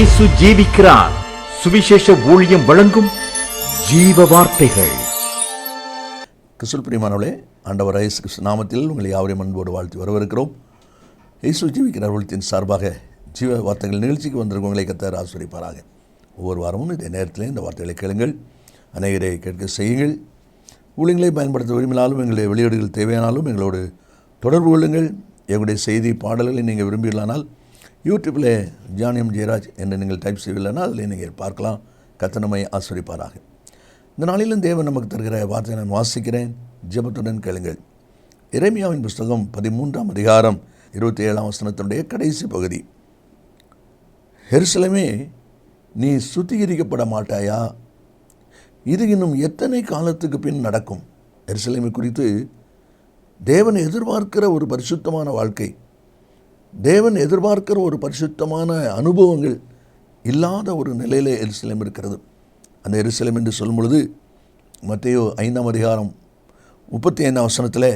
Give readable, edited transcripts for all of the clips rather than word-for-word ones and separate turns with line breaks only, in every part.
இயேசு ஜீவிக்கிறார். சுவிசேஷ ஊழியம் வழங்கும் ஜீவ வார்த்தைகள்.
கிறிஸ்துவுக்குள் பிரியமானவர்களே, ஆண்டவர் இயேசு கிறிஸ்து நாமத்தில் உங்களை யாவரையும் அன்போடு வாழ்த்தி வரவேற்கிறோம். இயேசு ஜீவிக்கிறார் ஊழியத்தின் சார்பாக ஜீவ வார்த்தைகள் நிகழ்ச்சிக்கு வந்திருக்கும் உங்களை கர்த்தர் ஆசீர்வதிப்பாராக. ஒவ்வொரு வாரமும் இதே நேரத்தில் இந்த வார்த்தைகளை கேளுங்கள், அநேகரை கேட்க செய்யுங்கள். ஊழியங்களை பயன்படுத்த விரும்பினாலும், எங்களுடைய வெளியீடுகள் தேவையானாலும் எங்களோடு தொடர்பு கொள்ளுங்கள். எங்களுடைய செய்தி பாடல்களை நீங்கள் விரும்பிடலானால் யூடியூப்பில் ஜான் எம் ஜெயராஜ் என்று நீங்கள் டைப் செய்யவில்லைனா அதில் நீங்கள் பார்க்கலாம். கர்த்தர் நம்மை ஆசீர்வதிப்பாராக. இந்த நாளிலும் தேவன் நமக்கு தருகிற வார்த்தையை நான் வாசிக்கிறேன், ஜெபத்துடன் கேளுங்கள். எரேமியாவின் புஸ்தகம் 13ஆம் அதிகாரம் 27ஆம் வசனத்தினுடைய கடைசி பகுதி. எருசலேமே, நீ சுத்திகரிக்கப்பட மாட்டாயா? இது இன்னும் எத்தனை காலத்துக்கு பின் நடக்கும்? எருசலேமை குறித்து தேவன் எதிர்பார்க்கிற ஒரு பரிசுத்தமான வாழ்க்கை, தேவன் எதிர்பார்க்கிற ஒரு பரிசுத்தமான அனுபவங்கள் இல்லாத ஒரு நிலையில் எருசலேம் இருக்கிறது. அந்த எருசலேம் என்று சொல்லும் பொழுது மத்தேயு 5ஆம் அதிகாரம் 35ஆம் வசனத்தில்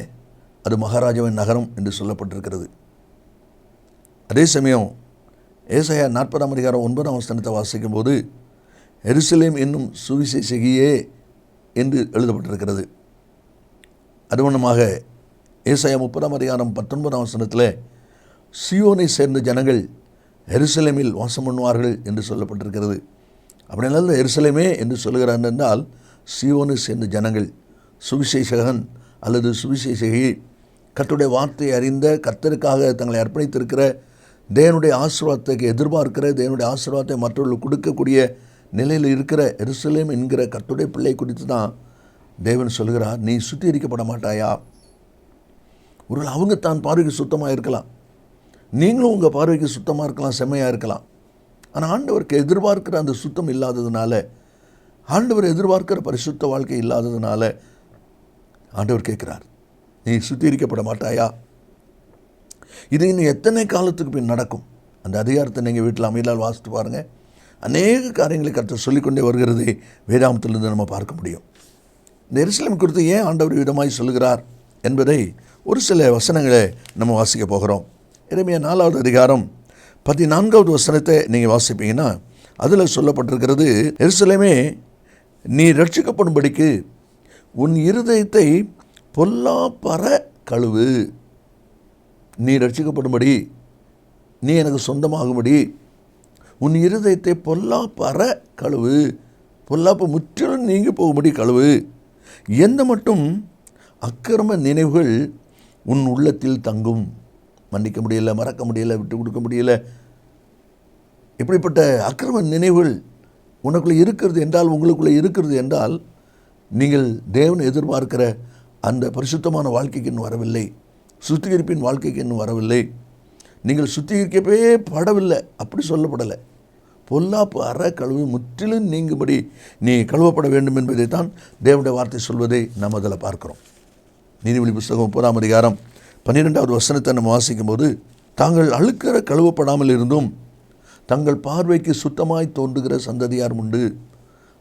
அது மகாராஜாவின் நகரம் என்று சொல்லப்பட்டிருக்கிறது. அதே சமயம் ஏசாயா 40ஆம் அதிகாரம் 9ஆம் வசனத்தை வாசிக்கும் போது எருசலேம் என்னும் சுவிசேஷகியே என்று எழுதப்பட்டிருக்கிறது. அதுவண்ணமாக ஏசாயா 30ஆம் அதிகாரம் 19ஆம் வசனத்தில் சியோனை சேர்ந்த ஜனங்கள் எருசலேமில் வாசம் பண்ணுவார்கள் என்று சொல்லப்பட்டிருக்கிறது. அப்படினால எருசலேமே என்று சொல்கிறார் என்றால் சியோனை சேர்ந்த ஜனங்கள், சுவிசேஷகன் அல்லது சுவிசேஷகி, கர்த்தருடைய வார்த்தையை அறிந்த, கர்த்தருக்காக தங்களை அர்ப்பணித்திருக்கிற, தேவனுடைய ஆசீர்வாதத்தை எதிர்பார்க்கிற, தேவனுடைய ஆசீர்வாதத்தை மற்றவர்களுக்கு கொடுக்கக்கூடிய நிலையில் இருக்கிற எருசலேம் என்கிற கர்த்தருடைய பிள்ளை குறித்து தான் தேவன் சொல்கிறார், நீ சுத்திகரிக்கப்பட மாட்டாயா? ஒருவேளை அவங்க தான் பார்வைக்கு சுத்தமாக இருக்கலாம், நீங்களும் உங்கள் பார்வைக்கு சுத்தமாக இருக்கலாம், செம்மையாக இருக்கலாம். ஆனால் ஆண்டவருக்கு எதிர்பார்க்கிற அந்த சுத்தம் இல்லாததுனால, ஆண்டவர் எதிர்பார்க்கிற பரிசுத்த வாழ்க்கை இல்லாததுனால ஆண்டவர் கேட்குறார், நீ சுத்திகரிக்கப்பட மாட்டாயா? இது இன்னும் எத்தனை காலத்துக்கு பின் நடக்கும்? அந்த அதிகாரத்தை நீங்கள் வீட்டில் அமையலால் வாசித்து பாருங்கள். அநேக காரியங்களை கர்த்தர் சொல்லிக்கொண்டே வருகிறதை வேதாமத்திலிருந்து நம்ம பார்க்க முடியும். இந்த எருசலேம் குறித்து ஏன் ஆண்டவர் விதமாய் சொல்லுகிறார் என்பதை ஒரு சில வசனங்களை நம்ம வாசிக்க போகிறோம். எரேமியா 4ஆவது அதிகாரம் 14ஆவது வசனத்தை நீங்கள் வாசிப்பீங்கன்னா அதில் சொல்லப்பட்டிருக்கிறது, எருசலேமே, நீ ரட்சிக்கப்படும்படிக்கு உன் இருதயத்தை பொல்லாப்பற கழுவு. நீ ரட்சிக்கப்படும்படி, நீ எனக்கு சொந்தமாகும்படி உன் இருதயத்தை பொல்லாப்பற கழுவு. பொல்லாப்பு முற்றிலும் நீங்கி போகும்படி கழுவு. எந்த மட்டும் அக்கிரம நினைவுகள் உன் உள்ளத்தில் தங்கும். மன்னிக்க முடியல, மறக்க முடியல, விட்டு கொடுக்க முடியல, இப்படிப்பட்ட அக்கிரம நினைவுகள் உனக்குள்ளே இருக்கிறது என்றால், உங்களுக்குள்ளே இருக்கிறது என்றால், நீங்கள் தேவன் எதிர்பார்க்கிற அந்த பரிசுத்தமான வாழ்க்கைக்கு இன்னும் வரவில்லை, சுத்திகரிப்பின் வாழ்க்கைக்கு இன்னும் வரவில்லை, நீங்கள் சுத்திகரிக்கவே படவில்லை. அப்படி சொல்லப்படலை. பொல்லாப்பு அற கழுவு முற்றிலும் நீங்கும்படி நீ கழுவப்பட வேண்டும் என்பதை தான் தேவனுடைய வார்த்தை சொல்வதை நாம் அதில் பார்க்கிறோம். நீதிமொழி புஸ்தகம் 30ஆம் அதிகாரம் 12ஆவது வசனத்தை நம்ம வாசிக்கும் போது, தாங்கள் அழுக்கிற கழுவப்படாமல் இருந்தும் தங்கள் பார்வைக்கு சுத்தமாய் தோன்றுகிற சந்ததியார் உண்டு.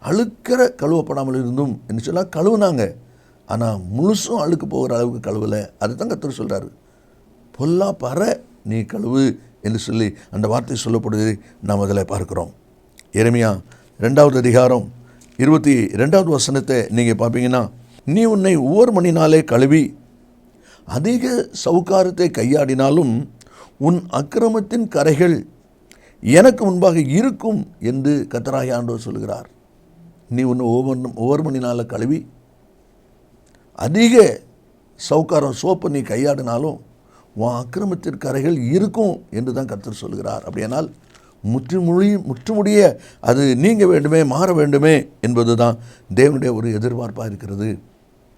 அழுக்கிற கழுவப்படாமல் இருந்தும் என்று சொன்னால் கழுவுனாங்க, ஆனால் முழுசும் அழுக்கு போகிற அளவுக்கு கழுவலை. அதை தான் கர்த்தர் சொல்கிறாரு, பொல்லாப்பற நீ கழுவு என்று சொல்லி அந்த வார்த்தை சொல்லப்படுவதை நாம் அதில் பார்க்கிறோம். எரேமியா 2ஆவது அதிகாரம் 22ஆவது வசனத்தை நீங்கள் பார்ப்பீங்கன்னா, நீ உன்னை ஒவ்வொரு மணினாலே கழுவி அதிக சவுக்காரத்தை கையாடினாலும் உன் அக்கிரமத்தின் கரைகள் எனக்கு முன்பாக இருக்கும் என்று கர்த்தராகிய ஆண்டவர் சொல்கிறார். நீ உன்னை ஒவ்வொரு மணினால கழுவி அதிக சவுக்காரம் சோப்பு நீ கையாடினாலும் உன் அக்கிரமத்தின் கரைகள் இருக்கும் என்று தான் கர்த்தர் சொல்கிறார். அப்படியானால் முற்றுமுடிய அது நீங்க வேண்டுமே, மாற வேண்டுமே என்பது தான் தேவனுடைய ஒரு எதிர்பார்ப்பாக இருக்கிறது.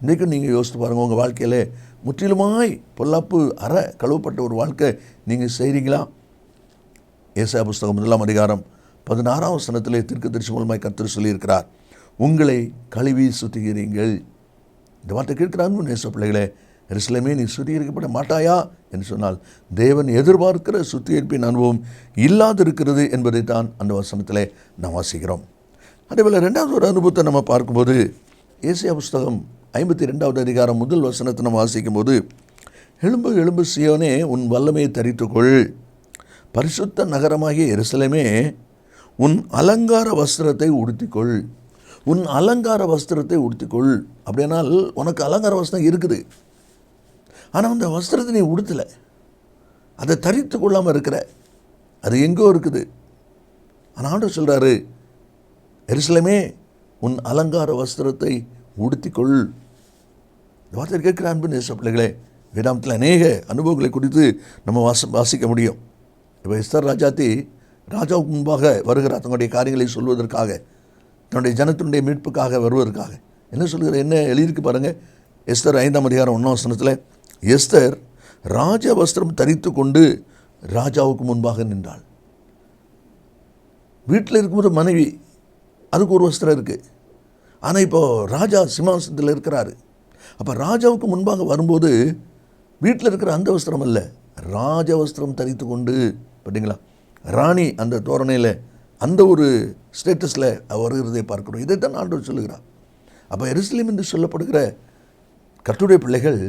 இன்றைக்கும் நீங்கள் யோசித்து பாருங்கள், உங்கள் வாழ்க்கையில் முற்றிலுமாய் பொல்லாப்பு அற கழுவப்பட்ட ஒரு வாழ்க்கை நீங்கள் செய்கிறீங்களா? ஏசாயா புஸ்தகம் 1ஆம் அதிகாரம் 16ஆம் வசனத்திலே தீர்க்கதரிசி மூலமாய் கர்த்தர் சொல்லியிருக்கிறார், உங்களை கழுவி சுத்திகரிங்கள். இந்த வார்த்தை கேட்கிறாங்க நேச பிள்ளைகளே, எருசலேமே, நீ சுத்திகரிக்கப்பட மாட்டாயா என்று சொன்னால் தேவன் எதிர்பார்க்கிற சுத்திகரிப்பின் அனுபவம் இல்லாதிருக்கிறது என்பதைத்தான் அந்த வசனத்திலே நாம் வாசிக்கிறோம். அதேபோல் 2வது ஒரு அனுபவத்தை நம்ம பார்க்கும்போது ஏசாயா புஸ்தகம் 52ஆவது அதிகாரம் 1 வசனத்தை நம்ம வாசிக்கும் போது, எழும்பு எழும்பு சியோனே, உன் வல்லமையை தரித்துக்கொள், பரிசுத்த நகரமாகிய எருசலேமே, உன் அலங்கார வஸ்திரத்தை உடுத்திக்கொள். உன் அலங்கார வஸ்திரத்தை உடுத்திக்கொள். அப்படின்னால் உனக்கு அலங்கார வஸ்திரம் இருக்குது, ஆனால் அந்த வஸ்திரத்தை நீ உடுத்தலை, அதை தரித்து கொள்ளாமல் இருக்கிற, அது எங்கோ இருக்குது. ஆனால் ஆண்டவர் சொல்கிறாரு, எருசலேமே உன் அலங்கார வஸ்திரத்தை உடுத்திக்கொள். இந்த வார்த்தை கேட்கிற அன்பு நேச பிள்ளைகளே, வேதாந்தத்தில் அநேக அனுபவங்களை குறித்து நம்ம வாசிக்க முடியும். இப்போ எஸ்தர் ராஜாத்தி ராஜாவுக்கு முன்பாக வருகிறார், தங்களுடைய காரியங்களை சொல்வதற்காக, தன்னுடைய ஜனத்தினுடைய மீட்புக்காக வருவதற்காக. என்ன சொல்கிற, என்ன எழுதியிருக்கு பாருங்கள். எஸ்தர் 5ஆம் அதிகாரம் 1ஆம் வசனத்தில், எஸ்தர் ராஜ வஸ்திரம் தரித்து கொண்டு ராஜாவுக்கு முன்பாக நின்றாள். வீட்டில் இருக்கும்போது மனைவி, அதுக்கு ஒரு வஸ்திரம் இருக்குது. ஆனால் இப்போது ராஜா சிம்மாசனத்தில் இருக்கிறாரு. அப்போ ராஜாவுக்கு முன்பாக வரும்போது வீட்டில் இருக்கிற அந்த வஸ்திரம் அல்ல, ராஜ வஸ்திரம் தரித்து கொண்டு, பார்த்தீங்களா, ராணி அந்த தோரணையில் அந்த ஒரு ஸ்டேட்டஸில் வருகிறதை பார்க்கிறோம். இதைத்தான் ஆண்டவர் சொல்லுகிறார். அப்போ எருசலேம் என்று சொல்லப்படுகிற கர்த்தருடைய பிள்ளைகள்,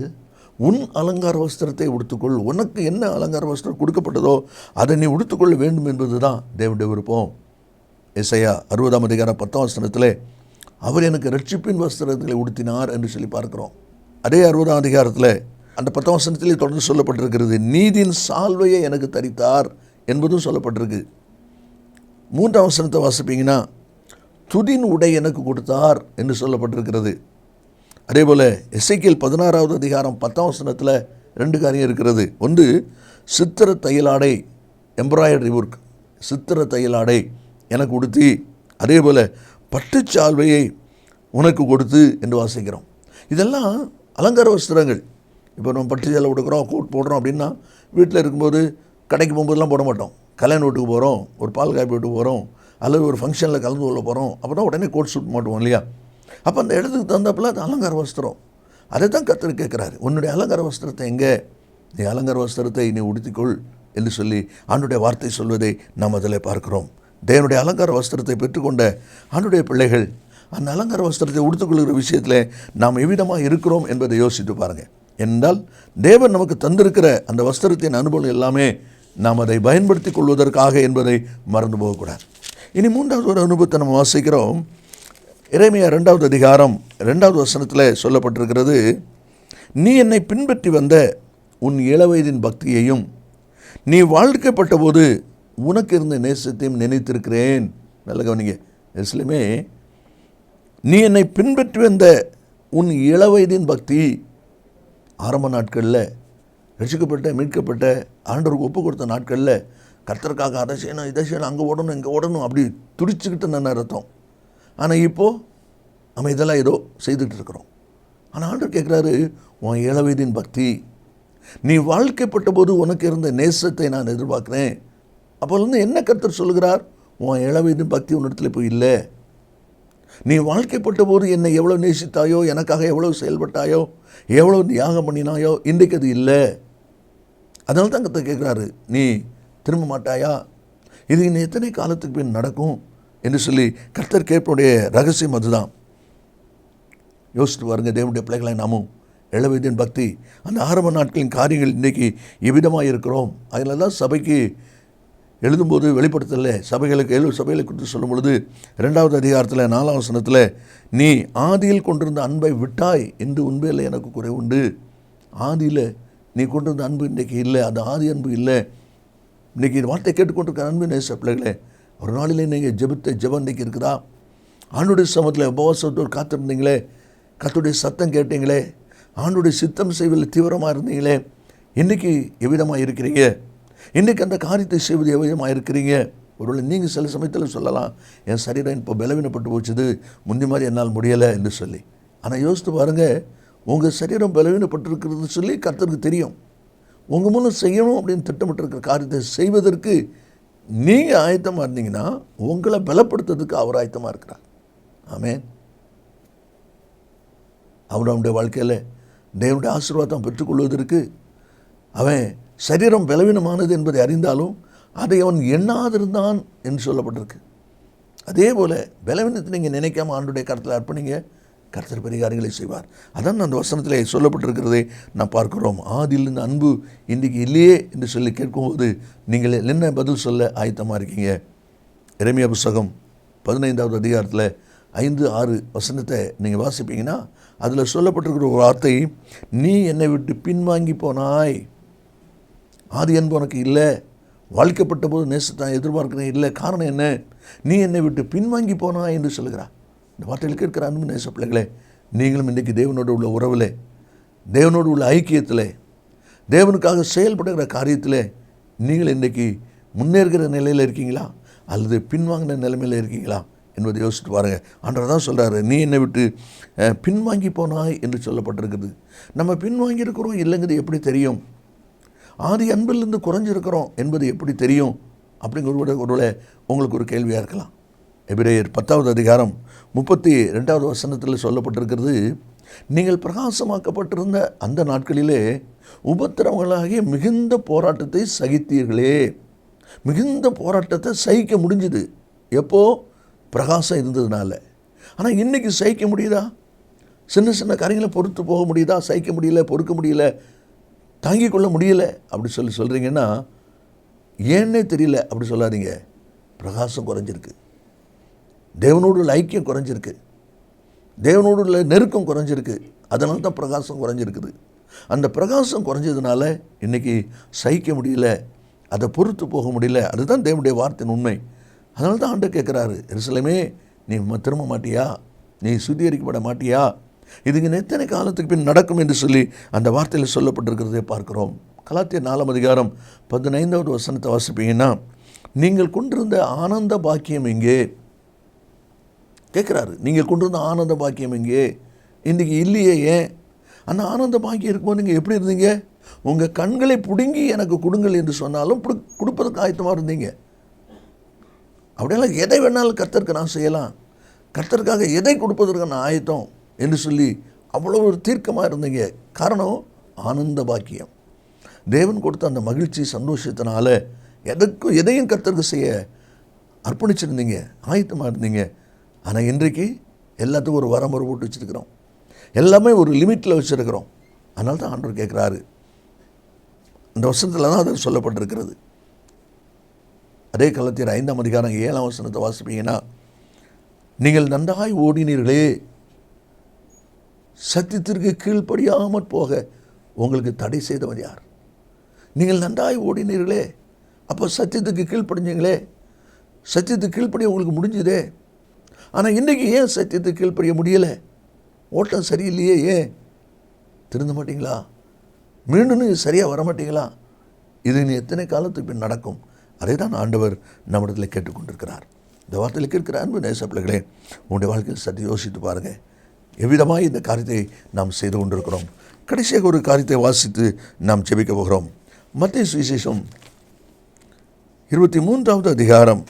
உன் அலங்கார வஸ்திரத்தை உடுத்துக்கொள். உனக்கு என்ன அலங்கார வஸ்திரம் கொடுக்கப்பட்டதோ அதை நீ உடுத்துக்கொள்ள வேண்டும் என்பது தான் தேவனுடைய விருப்பம். எசையா 60ஆம் அதிகாரம் 10ஆம் வசனத்தில், அவர் எனக்கு ரட்சிப்பின் வஸ்திரங்களை உடுத்தினார் என்று சொல்லி பார்க்கிறோம். அதே 60ஆம் அதிகாரத்தில் அந்த 10ஆம் வசனத்திலே தொடர்ந்து சொல்லப்பட்டிருக்கிறது, நீதியின் சால்வையை எனக்கு தரித்தார் என்பதும் சொல்லப்பட்டிருக்கு. 3ஆம் வசனத்தை வாசிப்பீங்கன்னா, துதின் உடை எனக்கு கொடுத்தார் என்று சொல்லப்பட்டிருக்கிறது. அதே போல் எசேக்கியேல் 16ஆவது அதிகாரம் 10ஆம் வசனத்தில் 2 காரியம் இருக்கிறது. ஒன்று, சித்திர தையலாடை, எம்ப்ராய்டரி ஒர்க், சித்திர தையலாடை எனக்கு உடுத்தி, அதே போல் பட்டுச்சால்வையை உனக்கு கொடுத்து என்று வாசிக்கிறோம். இதெல்லாம் அலங்கார வஸ்திரங்கள். இப்போ நம்ம பட்டு சேலை கொடுக்குறோம், கோட் போடுறோம் அப்படின்னா, வீட்டில் இருக்கும்போது கடைக்கு போகும்போதெல்லாம் போட மாட்டோம். கல்யாண வீட்டுக்கு போகிறோம், ஒரு பால் காப்பி வீட்டுக்கு போகிறோம், அல்லது ஒரு ஃபங்க்ஷனில் கலந்து கொள்ள போகிறோம், அப்போ தான் உடனே கோட் சூட் மாட்டுவோம் இல்லையா. அப்போ அந்த இடத்துக்கு தகுந்தாப்பில் அது அலங்கார வஸ்திரம். அதை தான் கர்த்தர் கேட்குறாரு, உன்னுடைய அலங்கார வஸ்திரத்தை எங்கே, நீ அலங்கார வஸ்திரத்தை நீ உடுத்திக்கொள் என்று சொல்லி ஆண்டுடைய வார்த்தை சொல்வதை நாம் அதில் பார்க்கிறோம். தேவனுடைய அலங்கார வஸ்திரத்தை பெற்றுக்கொண்ட ஆண்டுடைய பிள்ளைகள் அந்த அலங்கார வஸ்திரத்தை உடுத்துக்கொள்கிற விஷயத்தில் நாம் எவ்விதமாக இருக்கிறோம் என்பதை யோசித்து பாருங்கள். என்றால் தேவன் நமக்கு தந்திருக்கிற அந்த வஸ்திரத்தின் அனுபவம் எல்லாமே நாம் அதை பயன்படுத்தி கொள்வதற்காக என்பதை மறந்து போகக்கூடாது. இனி 3வது ஒரு அனுபவத்தை நம்ம வாசிக்கிறோம். எரேமியா 2ஆவது அதிகாரம் 2ஆவது வசனத்தில் சொல்லப்பட்டிருக்கிறது, நீ என்னை பின்பற்றி வந்த உன் இளவயதின் பக்தியையும் நீ வாழ்க்கைப்பட்ட போது உனக்கு இருந்த நேசத்தையும் நினைத்திருக்கிறேன். நல்ல கவனிங்க, எருசலேமே நீ என்னை பின்பற்றி வந்த உன் இளவயதின் பக்தி, ஆரம்ப நாட்களில் ரசிக்கப்பட்ட மீட்கப்பட்ட ஆண்டவருக்கு ஒப்பு கொடுத்த நாட்களில் கர்த்தருக்காக அதை செய்யணும், இதை செய்யணும், அங்கே ஓடணும், இங்கே ஓடணும், அப்படி துடிச்சுக்கிட்டு நான் அர்த்தம். ஆனால் இப்போது நம்ம இதெல்லாம் ஏதோ செய்துட்டு இருக்கிறோம். ஆனால் ஆண்டவர் கேட்குறாரு, உன் இளவயதின் பக்தி, நீ வாழ்க்கைப்பட்ட போது உனக்கு இருந்த நேசத்தை நான் எதிர்பார்க்குறேன். அப்போது என்ன கர்த்தர் சொல்லுகிறார், உன் இளவயதின் பக்தி உன்னிடத்தில் இப்போ இல்லை. நீ வாழ்க்கைப்பட்ட போது என்னை எவ்வளோ நேசித்தாயோ, எனக்காக எவ்வளோ செயல்பட்டாயோ, எவ்வளோ தியாகம் பண்ணினாயோ, இன்றைக்கு அது இல்லை. அதனால தான் கர்த்தர் கேட்குறாரு, நீ திரும்ப மாட்டாயா, இது இன்னும் எத்தனை காலத்துக்கு பின் நடக்கும் என்று சொல்லி கர்த்தர் கேட்புடைய ரகசியம் அதுதான். யோசித்து பாருங்கள், தேவனுடைய பிள்ளைகளை நாமும் இளவயதின் பக்தி, அந்த ஆரம்ப நாட்களின் காரியங்கள் இன்றைக்கி எவ்விதமாக இருக்கிறோம். அதில் தான் சபைக்கு எழுதும்போது வெளிப்படுத்தல, சபைகளுக்கு 7 சபைகளை குறித்து சொல்லும் பொழுது 2ஆவது அதிகாரத்தில் 4ஆம் வசனத்தில், நீ ஆதியில் கொண்டிருந்த அன்பை விட்டாய் என்று உண்மையில் எனக்கு குறை உண்டு. ஆதியில் நீ கொண்டிருந்த அன்பு இன்றைக்கி இல்லை, அது ஆதி அன்பு இல்லை. இன்றைக்கி வார்த்தை கேட்டுக்கொண்டிருக்கிற அன்பு நேச பிள்ளைகளே, ஒரு நாளிலே நீங்கள் ஜெபித்த ஜெபம் இன்றைக்கி இருக்குதா? ஆண்டுடைய சமத்தில் உபவாசத்தோடு காத்திருந்தீங்களே, கர்த்தருடைய சத்தம் கேட்டீங்களே, ஆண்டுடைய சித்தம் செய்வதில் தீவிரமாக இருந்தீங்களே, இன்றைக்கி எவ்விதமாக இருக்கிறீங்க? இன்றைக்கி அந்த காரியத்தை செய்வது எவ்விதமாக இருக்கிறீங்க? ஒருவேளை நீங்கள் சில சமயத்தில் சொல்லலாம், என் சரீரம் இப்போ பலவீனப்பட்டு போச்சுது, முந்தி மாதிரி என்னால் முடியலை என்று சொல்லி. ஆனால் யோசித்து பாருங்கள், உங்கள் சரீரம் பலவீனப்பட்டிருக்கிறது சொல்லி கர்த்தருக்கு தெரியும். உங்கள் மூலம் செய்யணும் அப்படின்னு திட்டமிட்டிருக்கிற காரியத்தை செய்வதற்கு நீங்கள் ஆயத்தமாக இருந்தீங்கன்னா உங்களை பலப்படுத்துறதுக்கு அவர் ஆயத்தமாக இருக்கிறார். ஆமென். அவனுடைய வாழ்க்கையில் தேவனுடைய ஆசீர்வாதம் பெற்றுக்கொள்வதற்கு அவன் சரீரம் பலவீனமானது என்பதை அறிந்தாலும் அதை அவன் எண்ணாதிருந்தான் என்று சொல்லப்பட்டிருக்கு. அதே போல் பலவீனத்தை நீங்கள் நினைக்காம ஆண்டுடைய கருத்தில் அர்ப்பணிங்க, கர்த்தர் பரிகாரங்களை செய்வார். அதான் அந்த வசனத்தில் சொல்லப்பட்டிருக்கிறதை நாம் பார்க்கிறோம். ஆதியில் இந்த அன்பு இன்றைக்கு இல்லையே என்று சொல்லி கேட்கும்போது நீங்கள் என்ன பதில் சொல்ல ஆயத்தமாக இருக்கீங்க? எரேமியா புஸ்தகம் 15வது அதிகாரத்தில் 5-6 வசனத்தை நீங்கள் வாசிப்பீங்கன்னா அதில் சொல்லப்பட்டிருக்கிற ஒரு வார்த்தை, நீ என்னை விட்டு பின்வாங்கி போனாய், ஆதி அன்பு உனக்கு இல்லை, வாழ்க்கப்பட்ட போது நேசத்தான் எதிர்பார்க்கிறேன் இல்லை, காரணம் என்ன, நீ என்னை விட்டு பின்வாங்கி போனாய் என்று சொல்கிறார். இந்த வார்த்தைகளுக்கு இருக்கிற அன்பு நேச பிள்ளைகளே, நீங்களும் இன்றைக்கி தேவனோடு உள்ள உறவில், தேவனோடு உள்ள ஐக்கியத்தில், தேவனுக்காக செயல்படுகிற காரியத்தில் நீங்கள் இன்றைக்கி முன்னேறுகிற நிலையில் இருக்கீங்களா அல்லது பின்வாங்கின நிலைமையில் இருக்கீங்களா என்பதை யோசிச்சுட்டு பாருங்கள். ஆண்டவர் தான் சொல்கிறாரு, நீ என்னை விட்டு பின்வாங்கி போனாய் என்று சொல்லப்பட்டிருக்குது. நம்ம பின்வாங்கி இருக்கிறோம் இல்லைங்கிறது எப்படி தெரியும்? ஆதி அன்பிலிருந்து குறைஞ்சிருக்கிறோம் என்பது எப்படி தெரியும்? அப்படிங்கிற ஒருவேளை உங்களுக்கு ஒரு கேள்வியாக இருக்கலாம். எபிரேயர் 10வது அதிகாரம் 32வது வசனத்தில் சொல்லப்பட்டிருக்கிறது, நீங்கள் பிரகாசமாக்கப்பட்டிருந்த அந்த நாட்களிலே உபத்திரவங்களாகிய மிகுந்த போராட்டத்தை சகித்தீர்களே. மிகுந்த போராட்டத்தை சகிக்க முடிஞ்சுது. எப்போ? பிரகாசம் இருந்ததுனால. ஆனால் இன்றைக்கி சகிக்க முடியுதா? சின்ன சின்ன காரியங்களை பொறுத்து போக முடியுதா? சகிக்க முடியல, பொறுக்க முடியல, தாங்கிக் கொள்ள முடியல அப்படி சொல்கிறீங்கன்னா ஏன்னே தெரியல அப்படி சொல்லாதீங்க. பிரகாசம் குறைஞ்சிருக்கு, தேவனோடு உள்ள ஐக்கியம் குறைஞ்சிருக்கு, தேவனோடு உள்ள நெருக்கம் குறைஞ்சிருக்கு. அதனால தான் பிரகாசம் குறைஞ்சிருக்குது. அந்த பிரகாசம் குறைஞ்சதுனால இன்றைக்கி சகிக்க முடியல, அதை பொறுத்து போக முடியல. அதுதான் தேவனுடைய வார்த்தையின் உண்மை. அதனால தான் ஆண்டவர் கேட்குறாரு, எருசலேமே நீ திரும்ப மாட்டியா, நீ சுத்திகரிக்கப்பட மாட்டியா, இதுங்க எத்தனை காலத்துக்கு பின் நடக்கும் என்று சொல்லி அந்த வார்த்தையில் சொல்லப்பட்டிருக்கிறதை பார்க்கிறோம். கலாத்தியர் 4ம் அதிகாரம் 15வது வசனத்தை வாசிப்பீங்கன்னா, நீங்கள் கொண்டிருந்த ஆனந்த பாக்கியம் எங்கே கேட்குறாரு. நீங்கள் கொண்டிருந்த ஆனந்த பாக்கியம் எங்கே? இன்றைக்கி இல்லையே. ஏன்? அந்த ஆனந்த பாக்கியம் இருக்கும்போது நீங்கள் எப்படி இருந்தீங்க? உங்கள் கண்களை பிடுங்கி எனக்கு கொடுங்கள் என்று சொன்னாலும் கொடுப்பதற்கு ஆயத்தமாக இருந்தீங்க. அப்படியெல்லாம் எதை வேணாலும் கர்த்தருக்கு நான் செய்யலாம், கர்த்தருக்காக எதை கொடுப்பதற்கு நான் ஆயத்தம் என்று சொல்லி அவ்வளோ ஒரு தீர்க்கமாக இருந்தீங்க. காரணம் ஆனந்த பாக்கியம். தேவன் கொடுத்த அந்த மகிழ்ச்சி சந்தோஷத்தினால எதையும் கர்த்தருக்கு செய்ய அர்ப்பணிச்சிருந்தீங்க, ஆயத்தமாக இருந்தீங்க. ஆனால் இன்றைக்கு எல்லாத்துக்கும் ஒரு வரமுறை போட்டு வச்சுருக்கிறோம், எல்லாமே ஒரு லிமிட்டில் வச்சுருக்கிறோம். அதனால தான் ஆண்டவர் கேட்குறாரு. அந்த வசனத்தில் தான் அது சொல்லப்பட்டிருக்கிறது. அதே கலாத்தியர் 5ம் அதிகாரம் 7ம் வசனத்தை வாசிப்பீங்கன்னா, நீங்கள் நன்றாய் ஓடினீர்களே, சத்தியத்திற்கு கீழ்ப்படியாமற் போக உங்களுக்கு தடை செய்தவர் யார்? நீங்கள் நன்றாய் ஓடினீர்களே, அப்போ சத்தியத்துக்கு கீழ்ப்படிஞ்சீங்களே, சத்தியத்துக்கு கீழ்ப்படிய உங்களுக்கு முடிஞ்சுதே. ஆனால் இன்றைக்கி ஏன் சத்தியத்துக்கு கீழ்ப்படிய முடியலை? ஓட்டம் சரியில்லையே. ஏன்? திருந்த மாட்டிங்களா? மீண்டும் சரியாக வர மாட்டிங்களா? இது நீ எத்தனை காலத்துக்கு பின் நடக்கும்? அதை தான் ஆண்டவர் நம்மிடத்தில் கேட்டுக்கொண்டிருக்கிறார். இந்த வார்த்தையில் கேட்கிற அன்பு நேச பிள்ளைகளே, உங்களுடைய வாழ்க்கையில் சற்று யோசித்து பாருங்கள், எவ்விதமாக இந்த காரியத்தை நாம் செய்து கொண்டிருக்கிறோம். கடைசியாக ஒரு காரியத்தை வாசித்து நாம் ஜெபிக்க போகிறோம். மத்தேயு சுவிசேஷம் 23வது அதிகாரம்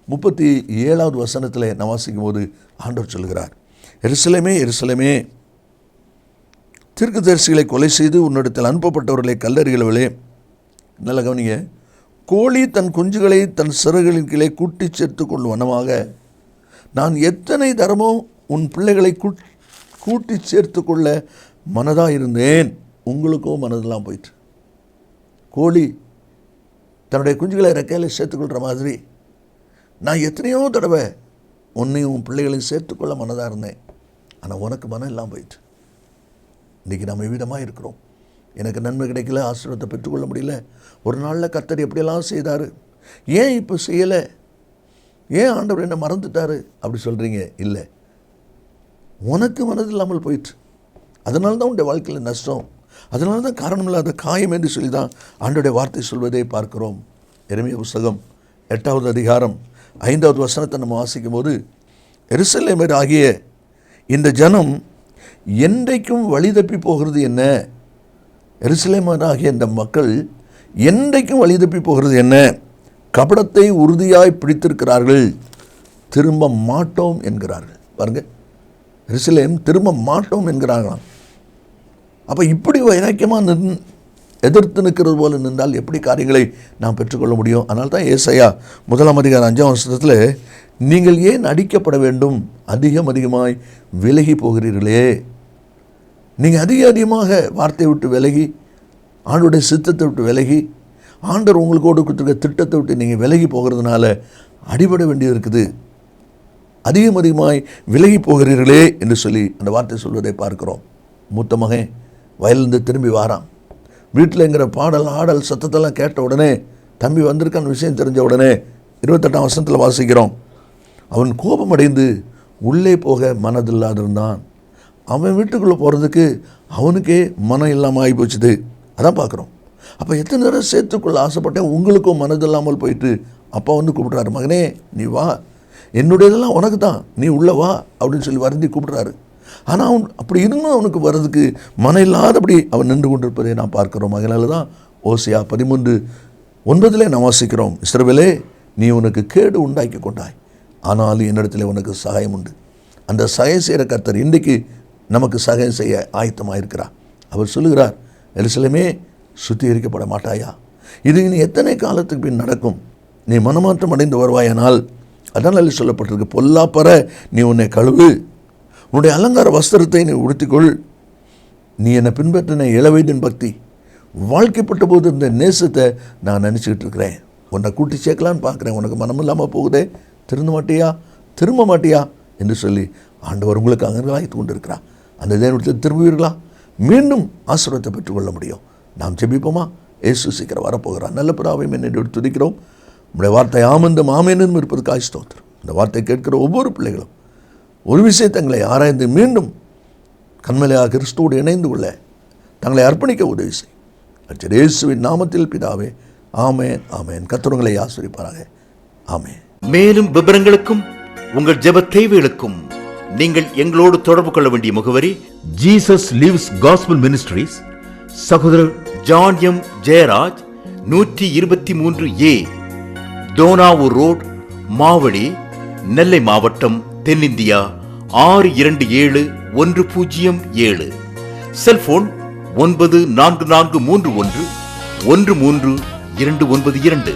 37வது வசனத்தில் நான் வாசிக்கும் போது ஆண்டவர் சொல்கிறார், எருசலேமே எருசலேமே, தீர்க்கதரிசிகளை கொலை செய்து உன்னிடத்தில் அனுப்பப்பட்டவர்களை கல்லறிகளே. நல்ல கவனிங்க, கோழி தன் குஞ்சுகளை தன் சிறகுகளின் கீழே கூட்டி சேர்த்து கொள்ளும் வண்ணமாக நான் எத்தனை தரமோ உன் பிள்ளைகளை கூட்டி சேர்த்து கொள்ள மனதாக இருந்தேன், உங்களுக்கோ மனதெல்லாம் போயிட்டு. கோழி தன்னுடைய குஞ்சுகளை ரெக்கையில் சேர்த்துக்கொள்கிற மாதிரி நான் எத்தனையோ தடவை உன்னையும் உன் பிள்ளைகளையும் சேர்த்துக்கொள்ள மனதாக இருந்தேன். ஆனால் உனக்கு மனம் எல்லாம் போயிட்டு. இன்றைக்கி நம்ம எவ்விதமாக இருக்கிறோம். எனக்கு நன்மை கிடைக்கல, ஆசீர்வாதத்தை பெற்றுக்கொள்ள முடியல. ஒரு நாளில் கர்த்தர் எப்படியெல்லாம் செய்தார், ஏன் இப்போ செய்யலை, ஏன் ஆண்டவர் என்ன மறந்துட்டார் அப்படி சொல்கிறீங்க. இல்லை, உனக்கு மனது இல்லாமல் போயிட்டு. அதனால தான் உன்னுடைய வாழ்க்கையில் நஷ்டம், அதனால தான் காரணம் இல்லாத காயம் என்று சொல்லி தான் ஆண்டோடைய வார்த்தை சொல்வதை பார்க்கிறோம். எரேமியா புஸ்தகம் 8வது அதிகாரம் 5வது வசனத்தை நம்ம வாசிக்கும் போது, எருசலேமர் ஆகிய இந்த ஜனம் என்றைக்கும் வழி தப்பி போகிறது என்ன? எருசலேமர் ஆகிய இந்த மக்கள் என்றைக்கும் வழி தப்பி போகிறது என்ன? கபடத்தை உறுதியாய் பிடித்திருக்கிறார்கள், திரும்ப மாட்டோம் என்கிறார்கள். பாருங்கள், எருசலேம் திரும்ப மாட்டோம் என்கிறார்களாம். அப்போ இப்படி வைராக்கியமாக எதிர்த்து நிற்கிறது போல நின்றால் எப்படி காரியங்களை நாம் பெற்றுக்கொள்ள முடியும்? அதனால தான் ஏசாயா 1ம் அதிகாரம் 5ம் வசனத்தில், நீங்கள் ஏன் அடிக்கப்பட வேண்டும், அதிகமாய் விலகி போகிறீர்களே. நீங்கள் அதிகமாக வார்த்தையை விட்டு விலகி, ஆண்டுடைய சித்தத்தை விட்டு விலகி, ஆண்டவர் உங்களுக்கு கொடுத்துருக்க திட்டத்தை விட்டு நீங்கள் விலகி போகிறதுனால அடிபட வேண்டியது இருக்குது. அதிகமாய் விலகி போகிறீர்களே என்று சொல்லி அந்த வார்த்தை சொல்வதை பார்க்கிறோம். மூத்த மகன் வயலிருந்து திரும்பி வாரான். வீட்டில்ங்கிற பாடல் ஆடல் சத்தத்தெல்லாம் கேட்ட உடனே, தம்பி வந்திருக்கான விஷயம் தெரிஞ்ச உடனே 28ஆம் வசனத்தில் வாசிக்கிறோம், அவன் கோபமடைந்து உள்ளே போக மனதில்லாதிருந்தான். அவன் வீட்டுக்குள்ளே போகிறதுக்கு அவனுக்கே மனம் இல்லாமல் ஆகி போச்சுது. அதான் பார்க்குறோம். அப்போ எத்தனை நேரம் சேர்த்துக்குள்ள ஆசைப்பட்டேன், உங்களுக்கும் மனதில்லாமல் போயிட்டு அப்பா வந்து கூப்பிட்றாரு, மகனே நீ வா, என்னுடையதெல்லாம் உனக்கு தான், நீ உள்ளே வா அப்படின்னு சொல்லி வருந்தி கூப்பிட்றாரு. ஆனால் அவன் அப்படி இருந்தும் அவனுக்கு வர்றதுக்கு மனம் இல்லாதபடி அவன் நின்று கொண்டிருப்பதை நான் பார்க்கிறோம். அதனால தான் ஓசியா 13:9 நாம் வாசிக்கிறோம், இஸ்ரவேலே நீ உனக்கு கேடு உண்டாக்கி கொண்டாய், ஆனாலும் என்னிடத்தில் உனக்கு சகாயம் உண்டு. அந்த சகாயம் செய்கிற கர்த்தர் இன்றைக்கு நமக்கு சகாயம் செய்ய ஆயத்தமாக இருக்கிறார். அவர் சொல்லுகிறார், எருசலேமே சுத்திகரிக்கப்பட மாட்டாயா, இது இனி எத்தனை காலத்துக்கு பின் நடக்கும், நீ மனமாற்றம் அடைந்து வருவாயானால், அதனால் சொல்லப்பட்டிருக்கு, பொல்லாப்பற நீ உன்னை கழுவு, உன்னுடைய அலங்கார வஸ்திரத்தை நீ உடுத்திக்கொள், நீ என்னை பின்பற்றின இளவயதின் பக்தி, வாழ்க்கைப்பட்ட போது இந்த நேசத்தை நான் நினச்சிக்கிட்டு இருக்கிறேன், உன்னை கூட்டி சேர்க்கலான்னு பார்க்குறேன், உனக்கு மனம் இல்லாமல் போகுதே, திரும்ப மாட்டியா என்று சொல்லி ஆண்டவர் உங்களுக்கு அங்கே வாய்த்து கொண்டு இருக்கிறார். அந்த தேவனத்தில் திரும்புவீர்களா, மீண்டும் ஆசீர்வாதத்தை பெற்றுக்கொள்ள முடியும். நாம் ஜெபிப்போமா? இயேசு சீக்கிரம் வரப்போகிறார். நல்ல பிதாவே என்னை துதிக்கிறோம். உங்களுடைய வார்த்தை ஆமந்தும் ஆமேனும் இருப்பதற்காக ஸ்தோத்திரம். இந்த வார்த்தை கேட்கிற ஒவ்வொரு பிள்ளைகளும் ஒரு விஷயத்தை தங்களை ஆராய்ந்து மீண்டும் கண்மலையாக கிறிஸ்துவோடு இணைந்து கொள்ள தங்களை அர்ப்பணிக்க உதவி செய். இயேசுவின் நாமத்தில் பிதாவே, ஆமேன் ஆமேன். கர்த்தர் ஆசீர்வதிப்பாராக. ஆமேன்.
மேலும் விவரங்களுக்கும் உங்கள் ஜெப தேவைகளுக்கும் நீங்கள் எங்களோடு தொடர்பு கொள்ள வேண்டிய முகவரி, ஜீசஸ் லிவ்ஸ் காஸ்பல் மினிஸ்ட்ரீஸ், சகோதரர் John M Jeyaraj, 123A Dohnavur road, Mavadi, Nellai மாவட்டம், தென்னிந்தியா 627107. செல்போன் 9443113292.